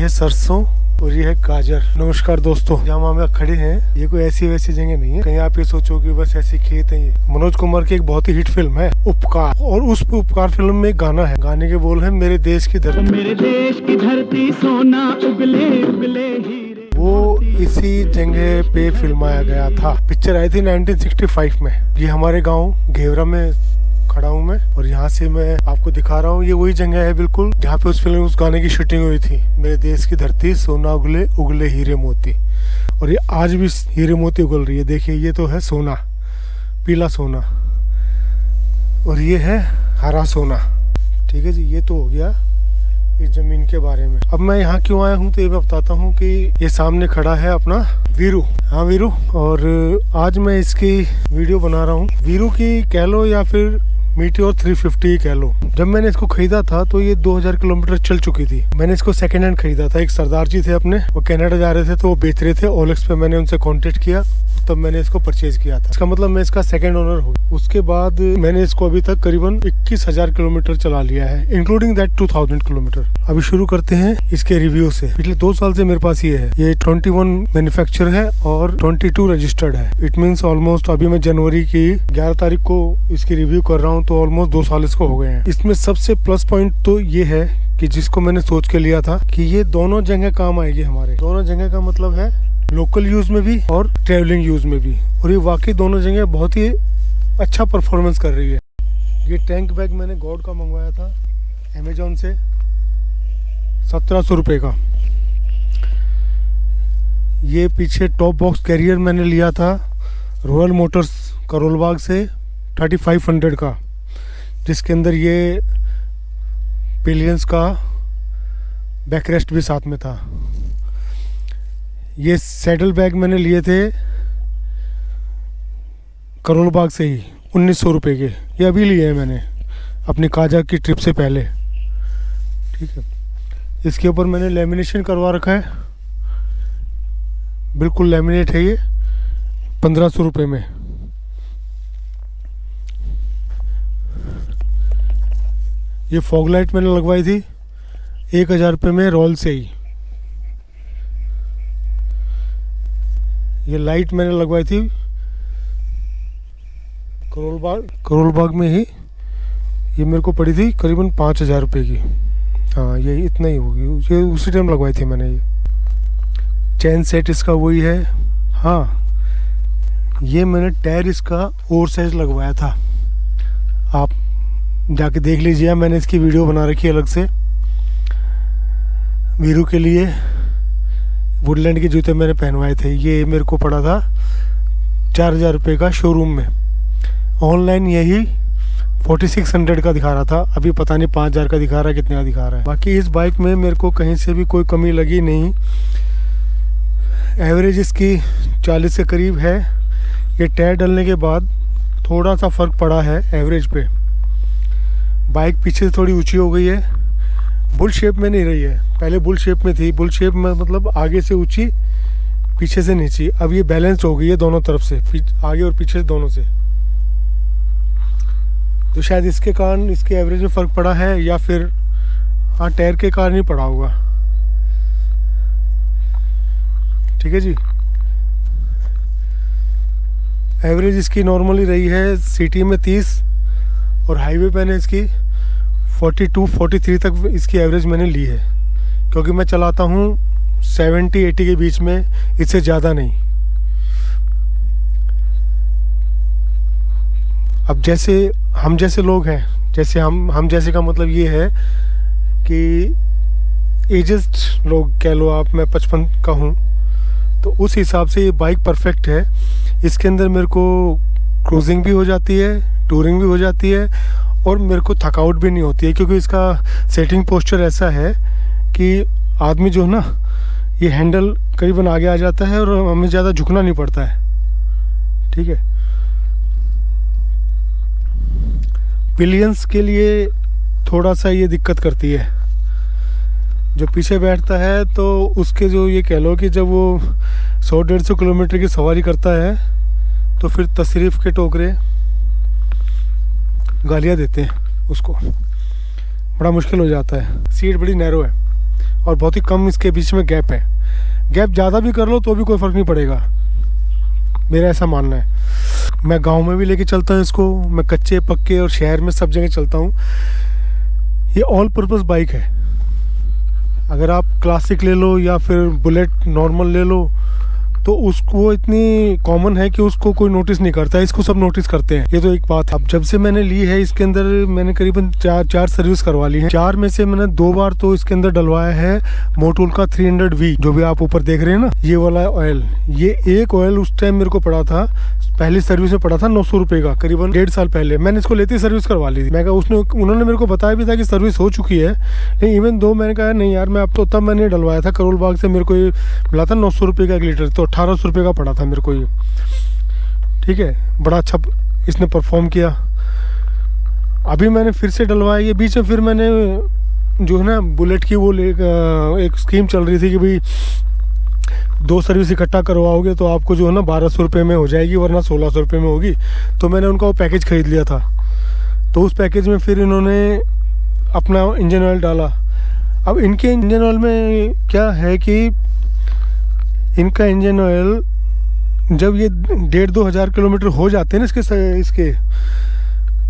है सरसों और ये है गाजर। नमस्कार दोस्तों, जहाँ हम खड़े हैं ये कोई ऐसी वैसी जगह नहीं है। कहीं आप ये सोचो कि बस ऐसे खेत है। ये मनोज कुमार की एक बहुत ही हिट फिल्म है उपकार, और उस उपकार फिल्म में एक गाना है। गाने के बोल है मेरे देश की धरती, मेरे देश की धरती सोना उगले उगले हीरे। वो इसी जगह पे फिल्माया गया था। पिक्चर आई थी 1965 में। ये हमारे गाँव घेवरा में खड़ा हूँ मैं, और यहाँ से मैं आपको दिखा रहा हूँ। ये वही जगह है बिल्कुल जहाँ पे उस फिल्म उस गाने की शूटिंग हुई थी। मेरे देश की धरती सोना उगले उगले हीरे मोती। और ये आज भी हीरे मोती उगल रही है। देखिए ये तो है सोना, पीला सोना, और ये है हरा सोना। ठीक है जी, ये तो हो गया इस जमीन के बारे में। अब मैं यहाँ क्यों आया हूँ तो ये मैं बताता हूँ कि ये सामने खड़ा है अपना वीरू। हाँ वीरू, और आज मैं इसकी वीडियो बना रहा हूँ। वीरू की कह लो या फिर मीटियोर 350 कह लो। जब मैंने इसको खरीदा था तो ये 2000 किलोमीटर चल चुकी थी। मैंने इसको सेकंड हैंड खरीदा था। एक सरदार जी थे अपने, वो कनाडा जा रहे थे तो वो बेच रहे थे। ओलेक्स पे मैंने उनसे कांटेक्ट किया, तब मैंने इसको परचेज किया था। इसका मतलब मैं इसका सेकंड ओनर हूँ। उसके बाद मैंने इसको अभी तक करीबन 21,000 किलोमीटर चला लिया है, इंक्लूडिंग दैट 2000 किलोमीटर। अभी शुरू करते हैं इसके रिव्यू से। पिछले 2 साल से मेरे पास ये है। ये 21 मैन्युफैक्चर है और 22 रजिस्टर्ड है। इट मीन्स ऑलमोस्ट अभी मैं जनवरी की 11 तारीख को इसकी रिव्यू कर रहा हूँ तो ऑलमोस्ट 2 साल इसको हो गए हैं। इसमें सबसे प्लस पॉइंट तो ये है कि जिसको मैंने सोच के लिया था कि ये दोनों जगह काम आएगी हमारे। दोनों जगह का मतलब है लोकल यूज में भी और ट्रेवलिंग यूज में भी। और ये वाकई दोनों जगह बहुत ही अच्छा परफॉर्मेंस कर रही है। ये टैंक बैग मैंने गॉड का मंगवाया था अमेजोन से, 1700 रुपये का। ये पीछे टॉप बॉक्स कैरियर मैंने लिया था रॉयल मोटर्स करोल बाग से 3500 का, जिसके अंदर ये पिलियंस का बैकरेस्ट भी साथ में था। ये सैडल बैग मैंने लिए थे करोल बाग से ही 1900 रुपये के। ये अभी लिए हैं मैंने अपनी काजा की ट्रिप से पहले। ठीक है, इसके ऊपर मैंने लेमिनेशन करवा रखा है, बिल्कुल लेमिनेट है ये, 1500 रुपये में। ये फॉग लाइट मैंने लगवाई थी 1000 रुपये में रॉयल से ही। ये लाइट मैंने लगवाई थी करोल बाग में ही। ये मेरे को पड़ी थी करीबन 5000 रुपये की। हाँ, ये इतना ही होगी, ये उसी टाइम लगवाई थी मैंने। ये चैन सेट इसका वही है। हाँ, ये मैंने टायर इसका ओवर साइज लगवाया था। आप जाके देख लीजिए, मैंने इसकी वीडियो बना रखी है अलग से। वीरू के लिए वुडलैंड के जूते मैंने पहनवाए थे। ये मेरे को पड़ा था 4000 रुपये का शोरूम में। ऑनलाइन यही 4600 का दिखा रहा था। अभी पता नहीं 5000 का दिखा रहा है, कितने का दिखा रहा है। बाकी इस बाइक में मेरे को कहीं से भी कोई कमी लगी नहीं। एवरेज इसकी 40 के करीब है। ये टायर डलने के बाद थोड़ा सा फ़र्क पड़ा है एवरेज पे। बाइक पीछे से थोड़ी ऊंची हो गई है, बुल शेप में नहीं रही है। पहले बुल शेप में थी। बुल शेप में मतलब आगे से ऊंची, पीछे से नीची। अब ये बैलेंस हो गई है दोनों तरफ से, आगे और पीछे दोनों से। तो शायद इसके कारण इसके एवरेज में फ़र्क पड़ा है, या फिर हाँ टायर के कारण ही पड़ा होगा। ठीक है जी, एवरेज इसकी नॉर्मली रही है सिटी में 30, और हाईवे पे ने इसकी 42-43 तक इसकी एवरेज मैंने ली है, क्योंकि मैं चलाता हूँ 70-80 के बीच में, इससे ज़्यादा नहीं। अब जैसे हम जैसे लोग हैं, जैसे हम जैसे का मतलब ये है कि एजेस्ट लोग कह लो आप, मैं 55 का हूँ, तो उस हिसाब से ये बाइक परफेक्ट है। इसके अंदर मेरे को क्रूजिंग भी हो जाती है, टूरिंग भी हो जाती है, और मेरे को थकावट भी नहीं होती है, क्योंकि इसका सेटिंग पोस्चर ऐसा है कि आदमी जो है ना, ये हैंडल करीबन आगे आ जाता है और हमें ज़्यादा झुकना नहीं पड़ता है। ठीक है, पिलियंस के लिए थोड़ा सा ये दिक्कत करती है। जो पीछे बैठता है तो उसके जो ये कह लो कि जब वो 100-150 किलोमीटर की सवारी करता है तो फिर तशरीफ़ के टोकरे गालियाँ देते हैं उसको, बड़ा मुश्किल हो जाता है। सीट बड़ी नैरो है, और बहुत ही कम इसके बीच में गैप है। गैप ज़्यादा भी कर लो तो भी कोई फ़र्क नहीं पड़ेगा, मेरा ऐसा मानना है। मैं गांव में भी लेके चलता हूँ इसको, मैं कच्चे पक्के और शहर में सब जगह चलता हूँ। ये ऑल पर्पस बाइक है। अगर आप क्लासिक ले लो या फिर बुलेट नॉर्मल ले लो तो उसको इतनी कॉमन है कि उसको कोई नोटिस नहीं करता है, इसको सब नोटिस करते हैं। ये तो एक बात है। अब जब से मैंने ली है इसके अंदर मैंने करीबन चार सर्विस करवा ली है। 4 में से मैंने 2 बार तो इसके अंदर डलवाया है मोटूल का 300V, जो भी आप ऊपर देख रहे हैं ना, ये वाला ऑयल। ये एक ऑयल उस टाइम मेरे को पड़ा था, पहली सर्विस में पड़ा था 900 रुपये का, करीबन 1.5 साल पहले। मैंने इसको लेते ही सर्विस करवा ली थी। मैं कहा उन्होंने मेरे को बताया भी था कि सर्विस हो चुकी है, लेकिन इवन दो मैंने कहा नहीं यार, मैं अब तो तब मैंने डलवाया था करोल बाग से, मेरे को ये मिला था 900 रुपये का 1 लीटर, तो 1800 रुपये का पड़ा था मेरे को ये। ठीक है, बड़ा अच्छा इसने परफॉर्म किया। अभी मैंने फिर से डलवाया ये बीच में। फिर मैंने जो है ना बुलेट की वो एक स्कीम चल रही थी कि भाई 2 सर्विस इकट्ठा करवाओगे तो आपको जो है ना 1200 रुपये में हो जाएगी, वरना 1600 रुपये में होगी। तो मैंने उनका वो पैकेज ख़रीद लिया था। तो उस पैकेज में फिर इन्होंने अपना इंजन ऑयल डाला। अब इनके इंजन ऑयल में क्या है कि इनका इंजन ऑयल जब ये 1,500-2 हज़ार किलोमीटर हो जाते हैं ना इसके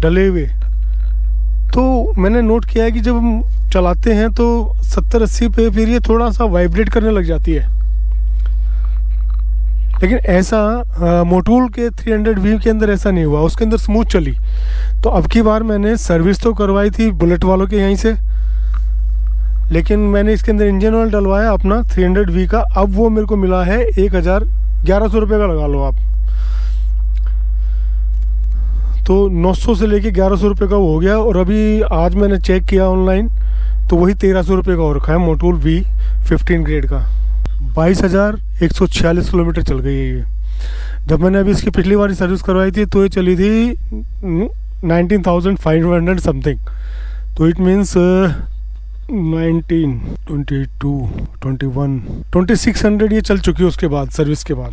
डले हुए, तो मैंने नोट किया है कि जब हम चलाते हैं तो 70-80 पे फिर ये थोड़ा सा वाइब्रेट करने लग जाती है। लेकिन ऐसा मोटूल के 300V के अंदर ऐसा नहीं हुआ, उसके अंदर स्मूथ चली। तो अब की बार मैंने सर्विस तो करवाई थी बुलेट वालों के यहीं से, लेकिन मैंने इसके अंदर इंजन ऑयल डलवाया अपना 300V का। अब वो मेरे को मिला है 1100 रुपये का, लगा लो आप। तो 900 से लेके 1100 रुपये का वो हो गया। और अभी आज मैंने चेक किया ऑनलाइन तो वही 1300 रुपये का हो रखा है मोटूल V15 ग्रेड का। 22,146 किलोमीटर चल गई है ये। जब मैंने अभी इसकी पिछली बार सर्विस करवाई थी तो ये चली थी 19,500 समथिंग। तो इट मीन्स 19, 22, 21, 2600 ये चल चुकी है उसके बाद, सर्विस के बाद।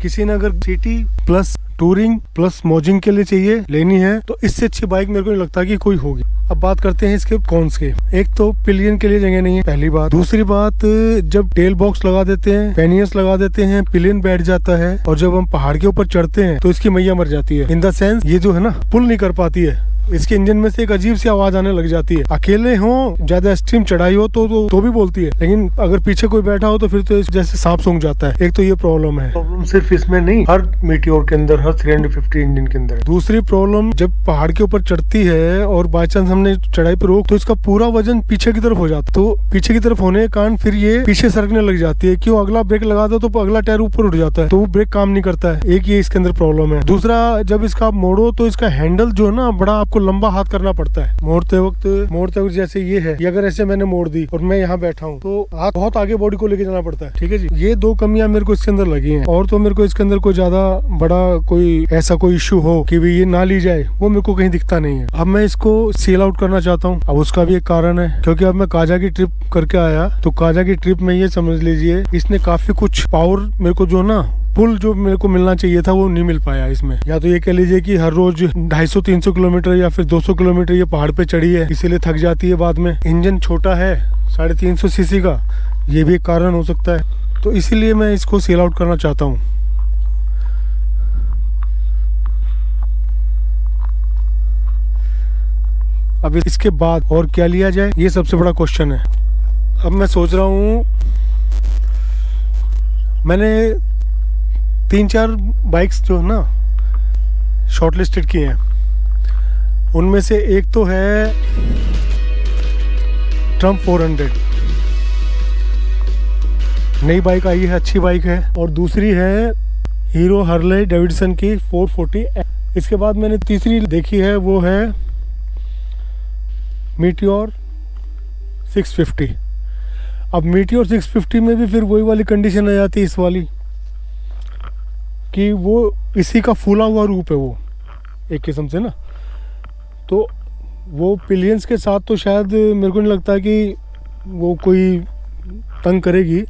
किसी ने अगर सिटी प्लस टूरिंग प्लस मौजिंग के लिए चाहिए लेनी है तो इससे अच्छी बाइक मेरे को नहीं लगता कि कोई होगी। अब बात करते हैं इसके कॉन्स के। एक तो पिलियन के लिए जगह नहीं है, पहली बात। दूसरी बात, जब टेल बॉक्स लगा देते हैं, पेनियस लगा देते हैं, पिलियन बैठ जाता है। और जब हम पहाड़ के ऊपर चढ़ते हैं तो इसकी मैया मर जाती है। इन द सेंस ये जो है ना पुल नहीं कर पाती है। इसके इंजन में से एक अजीब सी आवाज आने लग जाती है। अकेले हो, ज्यादा एक्सट्रीम चढ़ाई हो तो भी बोलती है, लेकिन अगर पीछे कोई बैठा हो तो फिर तो जैसे सांप सूंघ जाता है। एक तो ये प्रॉब्लम है। प्रॉब्लम सिर्फ इसमें नहीं, हर मीटियोर के अंदर, हर 350 इंजन के अंदर। दूसरी प्रॉब्लम, जब पहाड़ के ऊपर चढ़ती है और बाई चांस हमने चढ़ाई पर रोक तो इसका पूरा वजन पीछे की तरफ हो जाता है। तो पीछे की तरफ होने के कारण फिर ये पीछे सरकने लग जाती है। क्यों, अगला ब्रेक लगा दो तो अगला टायर ऊपर उठ जाता है, तो वो ब्रेक काम नहीं करता है। एक ये इसके अंदर प्रॉब्लम है। दूसरा, जब इसका आप मोड़ो तो इसका हैंडल जो है ना बड़ा आपको लंबा हाथ करना पड़ता है मोड़ते वक्त। जैसे ये है, ये अगर ऐसे मैंने मोड़ दी और मैं यहाँ बैठा हूँ तो हाथ बहुत आगे बॉडी को लेके जाना पड़ता है। ठीक है जी, ये 2 कमियां मेरे को इसके अंदर लगी हैं। और तो मेरे को इसके अंदर कोई ज्यादा बड़ा कोई ऐसा कोई इश्यू हो कि भी ये ना ली जाए, वो मेरे को कहीं दिखता नहीं है। अब मैं इसको सेल आउट करना चाहता हूँ। अब उसका भी एक कारण है, क्योंकि अब मैं काजा की ट्रिप करके आया, तो काजा की ट्रिप में ये समझ लीजिए इसने काफी कुछ पावर मेरे को जो ना पुल जो मेरे को मिलना चाहिए था वो नहीं मिल पाया इसमें। या तो ये कह लीजिए कि हर रोज 250-300 किलोमीटर या फिर 200 किलोमीटर ये पहाड़ पे चढ़ी है, इसीलिए थक जाती है बाद में। इंजन छोटा है 350 सीसी का, ये भी एक कारण हो सकता है। तो इसीलिए मैं इसको सेल आउट करना चाहता हूँ। अब इसके बाद और क्या लिया जाए, ये सबसे बड़ा क्वेश्चन है। अब मैं सोच रहा हूँ, मैंने 3-4 बाइक्स जो है ना शॉर्ट लिस्टेड की हैं। उनमें से एक तो है ट्रम्प 400, नई बाइक आई है, अच्छी बाइक है। और दूसरी है हीरो हार्ले डेविडसन की 440। इसके बाद मैंने तीसरी देखी है, वो है मीटियोर 650। अब मीटियोर 650 में भी फिर वही वाली कंडीशन आ जाती है इस वाली कि वो इसी का फूला हुआ रूप है वो एक किस्म से ना। तो वो पिलियंस के साथ तो शायद मेरे को नहीं लगता कि वो कोई तंग करेगी,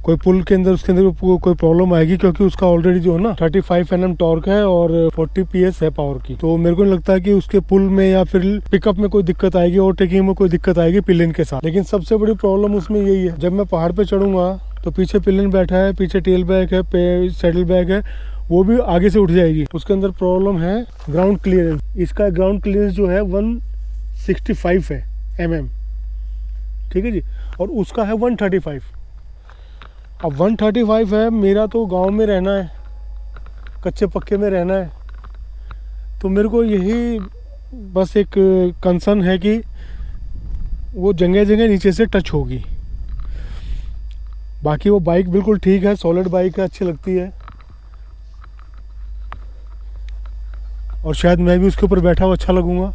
कोई पुल के अंदर उसके अंदर कोई प्रॉब्लम आएगी, क्योंकि उसका ऑलरेडी जो है ना 35 Nm टॉर्क है और 40 PS है पावर की। तो मेरे को नहीं लगता कि उसके पुल में या फिर पिकअप में कोई दिक्कत आएगी, ओवरटेकिंग में कोई दिक्कत आएगी पिलियन के साथ। लेकिन सबसे बड़ी प्रॉब्लम उसमें यही है, जब मैं पहाड़ पे चढ़ूंगा तो पीछे पिलियन बैठा है, पीछे टेल बैग है, सैडल बैग है, वो भी आगे से उठ जाएगी। उसके अंदर प्रॉब्लम है ग्राउंड क्लियरेंस। इसका ग्राउंड क्लियरेंस जो है 165 है mm, ठीक है जी, और उसका है 135। अब 135 है, मेरा तो गांव में रहना है, कच्चे पक्के में रहना है, तो मेरे को यही बस एक कंसर्न है कि वो जगह जगह नीचे से टच होगी। बाकी वो बाइक बिल्कुल ठीक है, सॉलिड बाइक है, अच्छी लगती है, और शायद मैं भी उसके ऊपर बैठा हुआ अच्छा लगूंगा,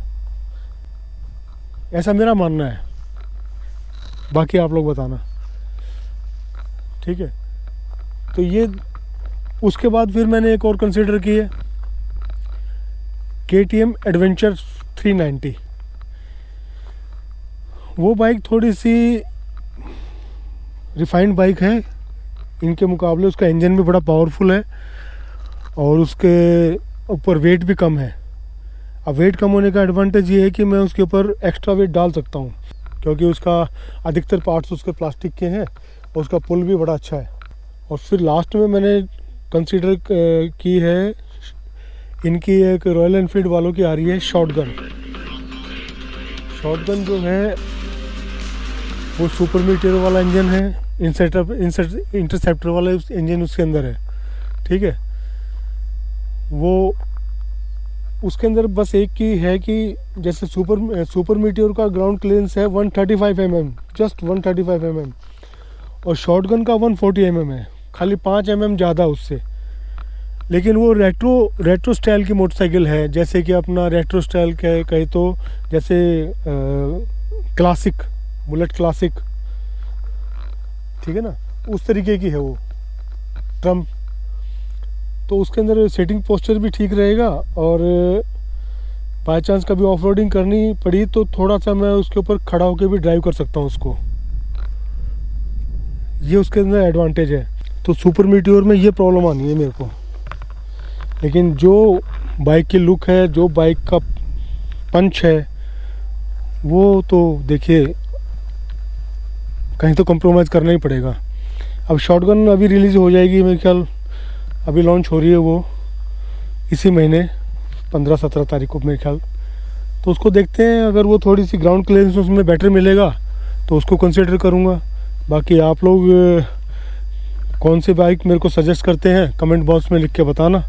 ऐसा मेरा मानना है। बाकी आप लोग बताना, ठीक है। तो ये उसके बाद फिर मैंने एक और कंसिडर की है, KTM एडवेंचर 390। वो बाइक थोड़ी सी रिफाइंड बाइक है इनके मुकाबले। उसका इंजन भी बड़ा पावरफुल है और उसके ऊपर वेट भी कम है। अब वेट कम होने का एडवांटेज ये है कि मैं उसके ऊपर एक्स्ट्रा वेट डाल सकता हूँ, क्योंकि उसका अधिकतर पार्ट्स उसके प्लास्टिक के हैं और उसका पुल भी बड़ा अच्छा है। और फिर लास्ट में मैंने कंसीडर की है, इनकी एक रॉयल एनफील्ड वालों की आ रही है शॉटगन। शॉटगन जो है वो सुपर मीटियर वाला इंजन है, इंटरसेप्टर वाला इंजन उसके अंदर है, ठीक है। वो उसके अंदर बस एक की है कि जैसे सुपर मीटियर का ग्राउंड क्लियरेंस है 135 mm, जस्ट 135 mm, और शॉटगन का 140 mm है, खाली 5 mm ज़्यादा उससे। लेकिन वो रेट्रो स्टाइल की मोटरसाइकिल है, जैसे कि अपना रेट्रो स्टाइल कहे तो जैसे क्लासिक, बुलेट क्लासिक, ठीक है ना, उस तरीके की है वो ट्रम्प। तो उसके अंदर सेटिंग पोस्चर भी ठीक रहेगा, और बाय चांस कभी ऑफ रोडिंग करनी पड़ी तो थोड़ा सा मैं उसके ऊपर खड़ा होकर भी ड्राइव कर सकता हूँ उसको, ये उसके अंदर एडवांटेज है। तो सुपर मीटियोर में ये प्रॉब्लम आनी है मेरे को। लेकिन जो बाइक की लुक है, जो बाइक का पंच है, वो तो देखिए कहीं तो कॉम्प्रोमाइज़ करना ही पड़ेगा। अब शॉटगन अभी रिलीज़ हो जाएगी मेरे ख्याल, अभी लॉन्च हो रही है वो इसी महीने 15-17 तारीख को मेरे ख्याल। तो उसको देखते हैं, अगर वो थोड़ी सी ग्राउंड क्लियरेंस उसमें बेटर मिलेगा तो उसको कंसिडर करूँगा। बाकी आप लोग कौन सी बाइक मेरे को सजेस्ट करते हैं कमेंट बॉक्स में लिख के बताना।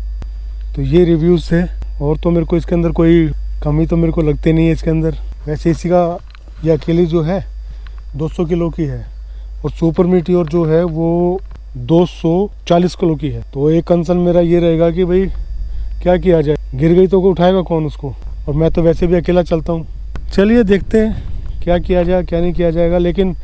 तो ये रिव्यूज़ है, और तो मेरे को इसके अंदर कोई कमी तो मेरे को लगती नहीं है इसके अंदर। वैसे इसी का ये अकेली जो है 200 किलो की है, और सुपर मीटियोर जो है वो 240 किलो की है। तो एक कंसर्न मेरा ये रहेगा कि भाई क्या किया जाए, गिर गई तो उठाएगा कौन उसको, और मैं तो वैसे भी अकेला चलता हूँ। चलिए देखते हैं क्या किया जाए क्या नहीं किया जाएगा। लेकिन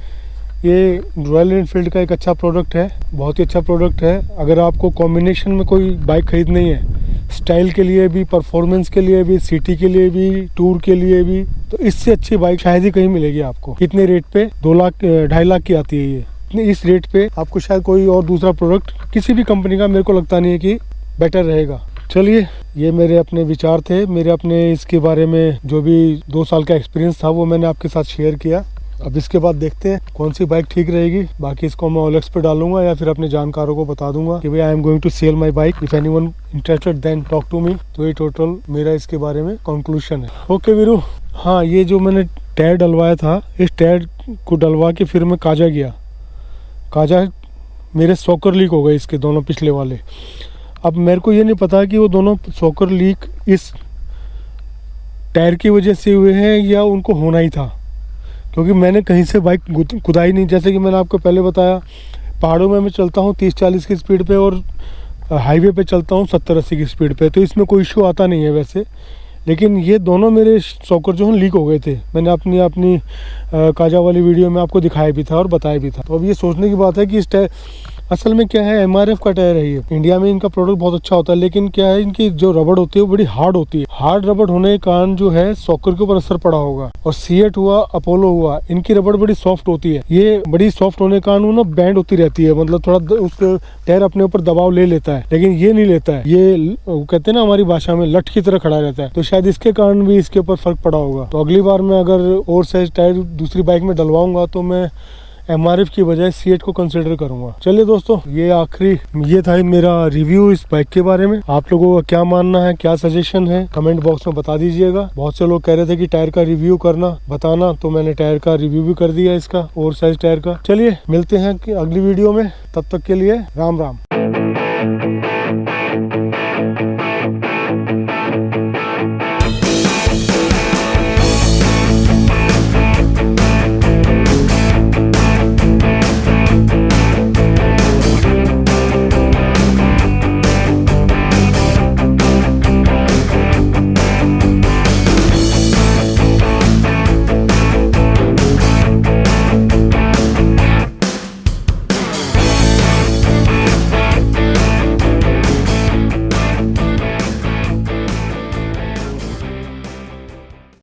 ये रॉयल एनफील्ड का एक अच्छा प्रोडक्ट है, बहुत ही अच्छा प्रोडक्ट है। अगर आपको कॉम्बिनेशन में कोई बाइक खरीदनी है, स्टाइल के लिए भी, परफॉर्मेंस के लिए भी, सिटी के लिए भी, टूर के लिए भी, तो इससे अच्छी बाइक शायद ही कहीं मिलेगी आपको। इतने रेट पे 2 लाख 2.5 लाख की आती है ये। इस रेट पे आपको शायद कोई और दूसरा प्रोडक्ट किसी भी कंपनी का मेरे को लगता नहीं है कि बेटर रहेगा। चलिए, ये मेरे अपने विचार थे, मेरे अपने इसके बारे में जो भी 2 साल का एक्सपीरियंस था वो मैंने आपके साथ शेयर किया। अब इसके बाद देखते हैं कौन सी बाइक ठीक रहेगी। बाकी इसको मैं OLX पे डालूंगा या फिर अपने जानकारों को बता दूंगा कि भाई I am going to sell my bike, if anyone interested then talk to me. तो ये टोटल मेरा इसके बारे में कंक्लूजन है। ओके वीरू, हाँ, ये जो मैंने टायर डलवाया था, इस टायर को डलवा के फिर मैं काजा गया। काजा मेरे सॉकर लीक हो गए इसके दोनों पिछले वाले। अब मेरे को ये नहीं पता कि वो दोनों सॉकर लीक इस टायर की वजह से हुए हैं या उनको होना ही था, क्योंकि मैंने कहीं से बाइक खुदाई नहीं। जैसे कि मैंने आपको पहले बताया, पहाड़ों में मैं चलता हूँ 30-40 की स्पीड पे, और हाईवे पे चलता हूँ 70-80 की स्पीड पे, तो इसमें कोई इशू आता नहीं है वैसे। लेकिन ये दोनों मेरे सॉकर जो हैं लीक हो गए थे। मैंने अपनी काजा वाली वीडियो में आपको दिखाया भी था और बताया भी था। तो अब ये सोचने की बात है कि इस असल में क्या है, MRF का टायर है ये। इंडिया में इनका प्रोडक्ट बहुत अच्छा होता है, लेकिन क्या है, इनकी जो रबड़ होती है वो बड़ी हार्ड होती है। हार्ड रबड़ होने के कारण जो है सॉकर के ऊपर असर पड़ा होगा। और C8 हुआ, अपोलो हुआ, इनकी रबड़ बड़ी सॉफ्ट होती है। ये बड़ी सॉफ्ट होने के कारण वो ना बैंड होती रहती है, मतलब थोड़ा उसके टायर अपने ऊपर दबाव ले लेता है, लेकिन ये नहीं लेता है। ये कहते हैं ना हमारी भाषा में, लठ की तरह खड़ा रहता है। तो शायद इसके कारण भी इसके ऊपर फर्क पड़ा होगा। तो अगली बार मैं अगर और साइज टायर दूसरी बाइक में डलवाऊंगा तो मैं MRF की बजाय C8 को कंसिडर करूंगा। चलिए दोस्तों, ये था मेरा रिव्यू इस बाइक के बारे में। आप लोगों का क्या मानना है, क्या सजेशन है, कमेंट बॉक्स में बता दीजिएगा। बहुत से लोग कह रहे थे कि टायर का रिव्यू करना, बताना, तो मैंने टायर का रिव्यू भी कर दिया इसका, और साइज टायर का। चलिए मिलते हैं कि अगली वीडियो में, तब तक के लिए राम राम।